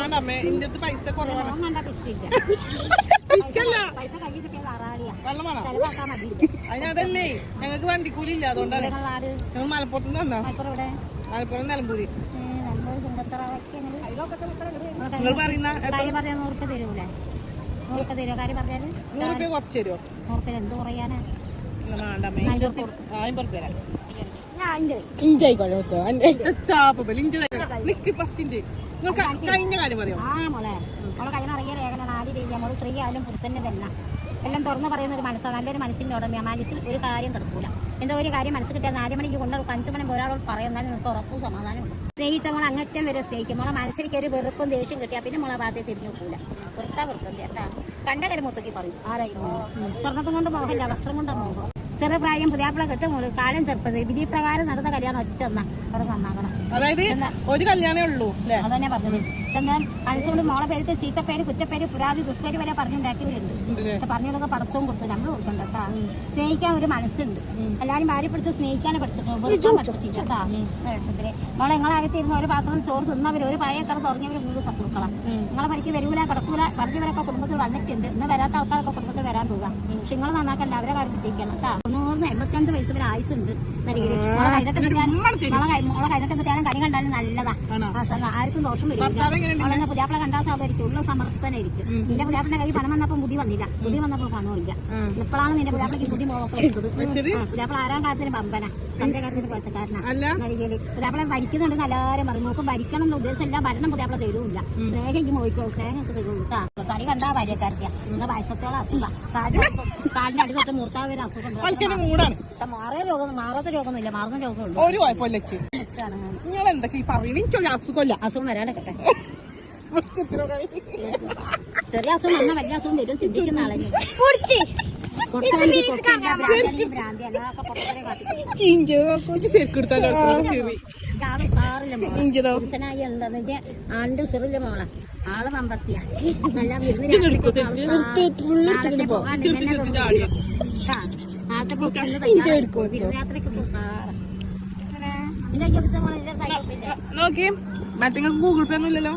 ആണമ്മേ ഇന്റെ അടുത്ത് പൈസ കുറവാണ്. അതിനതല്ലേ ഞങ്ങൾക്ക് വണ്ടിക്കൂലി ഇല്ല, അതുകൊണ്ടാണ് ഞങ്ങൾ മലപ്പുറത്ത് നിന്ന് തന്നാ. മലപ്പുറം നിലമ്പൂര്. നിങ്ങൾ പറയുന്ന 100 രൂപ കുറച്ച് തരുമോ? കഴിഞ്ഞ കാര്യം പറയാം. സ്ത്രീ ആയാലും പുരുഷന്റെ തന്നെ എല്ലാം തുറന്ന് പറയുന്ന ഒരു മനസ്സാണ്. നല്ലൊരു മനസ്സിന്റെ ഉടമയാണ്. മനസ്സിൽ ഒരു കാര്യം കിടക്കൂല. എന്തോ ഒരു കാര്യം മനസ്സിൽ കിട്ടിയാൽ 4 മണിക്ക് കൊണ്ടുപോകും, 5 മണി ഒരാളോട് പറയുന്നതിന് നിങ്ങൾക്ക് ഉറപ്പും സമാധാനം ഉണ്ട്. സ്നേഹിച്ച മോളെ അങ്ങറ്റം വരെ സ്നേഹിക്കും. മോളെ മനസ്സിലേക്ക് ഒരു വെറുപ്പും ദേഷ്യം കിട്ടിയാൽ പിന്നെ മോളെ ഭാഗത്തെ തിരിഞ്ഞു നോക്കൂല. വൃത്തം ചേട്ടാ കണ്ട കാര്യം മൊത്തക്കി പറയും. ആരായിരുന്നു സ്വർണ്ണത്തും കൊണ്ട് മോഹമില്ല, വസ്ത്രം കൊണ്ടാ മോഹം. ചെറുപ്രായം പുതിയാപ്പിള കെട്ടുമോള് കാലം ചെറുപ്പത് വിധി പ്രകാരം നടന്ന കല്യാണം ഒറ്റ അവിടെ നന്നാക്കണം. അതായത് ഒരു കല്യാണേ ഉള്ളൂ. അതന്നെ പറഞ്ഞത്. എന്നാൽ മനസ്സുകൊണ്ട് മോളെ പേർക്ക് ചീത്തപ്പേര്, കുറ്റപ്പേര്, പുരാതി ദുഷ്പേര് വരെ പറഞ്ഞുണ്ടാക്കിയവരുണ്ട്. പക്ഷെ പറഞ്ഞതൊക്കെ പടച്ചവും കൊടുത്തു. നമ്മൾ കൊടുക്കണ്ട കേട്ടാ. സ്നേഹിക്കാൻ ഒരു മനസ്സുണ്ട്. എല്ലാവരും ഭാര്യ പിടിച്ച് സ്നേഹിക്കാനെ പഠിച്ചിട്ടുണ്ട്. കേട്ടാ മോളെ നിങ്ങളകത്തിരുന്ന് ഒരു പാത്രം ചോറ് തിന്നവര്, ഒരു പഴയക്കട തുറഞ്ഞവര് 3 ശത്രുക്കളാണ്. നിങ്ങളെ പരിക്ക് വരൂല, കിടക്കൂല. പറഞ്ഞവരൊക്കെ കുടുംബത്തിൽ വന്നിട്ടുണ്ട്. ഇന്ന് വരാത്ത ആൾക്കാരൊക്കെ കുടുംബത്തിൽ വരാൻ പോവുക. പക്ഷെ നിങ്ങൾ നന്നാക്കല്ല, അവരെ കാര്യം എത്തിക്കണം കേട്ടാ. 85 വയസ്സ് വരെ ആയുസുണ്ട്. മോളെ കൈതൊക്കെ കിട്ടിയാലും കണി കണ്ടാലും നല്ലതാ. ആർക്കും ദോഷം വരില്ല. അവളെന്നെ പുതിയാപ്പിള കണ്ടാൽ സാധാരിക്കും ഉള്ള സമർത്ഥനായിരിക്കും. നിന്റെ പുതിയാപ്പിളിന്റെ കൈ പണം വന്നപ്പോ ബുദ്ധി വന്നില്ല, ബുദ്ധി വന്നപ്പോ പണമില്ല. ഇപ്പോഴാണ് നിന്റെ പുതിയാപ്പിളക്ക് ബുദ്ധി മോഹപ്പെട്ടത്. പുതിയാപ്പിള ആരാം കാര്യത്തിന് പമ്പന, തന്റെ കാര്യത്തിന് കൊച്ചക്കാരനാണ്. പുതിയാപ്പിളെ ഭരിക്കുന്നുണ്ടെന്ന് എല്ലാവരും പറയും. നോക്കും ഭരിക്കണം എന്ന ഉദ്ദേശം എല്ലാം ഭരണം പുതിയാപ്പിള തരൂല്ല. സ്നേഹിക്കും മോയിക്കോ, സ്നേഹമൊക്കെ തരൂല്ല. കളി കണ്ടാ ഭാര്യക്കാർക്കാ. എന്നാ വയസ്സത്തോളം അസുഖം, കാലിന്റെ അടിതൊട്ട് മൂർത്താവ് ഒരു അസുഖം. മാറിയ രോഗം, മാറാത്ത രോഗമൊന്നുമില്ല, മാറുന്ന രോഗമുള്ളൂ. അസുഖം വരാനൊക്കെ ചെറിയ അസുഖം വന്നാൽ വലിയ അസുഖം വരും. ചിന്തിക്കുന്ന ആളെ പുരുഷനായി എന്താന്ന് വെച്ചാൽ ആളിന്റെ ഉസറില്ല മോളെ. ആള് പമ്പത്തിയ നല്ല യാത്രക്ക് സാറ് നോക്കി മറ്റേ ഗൂഗിൾ പേ ഒന്നും ഇല്ലല്ലോ.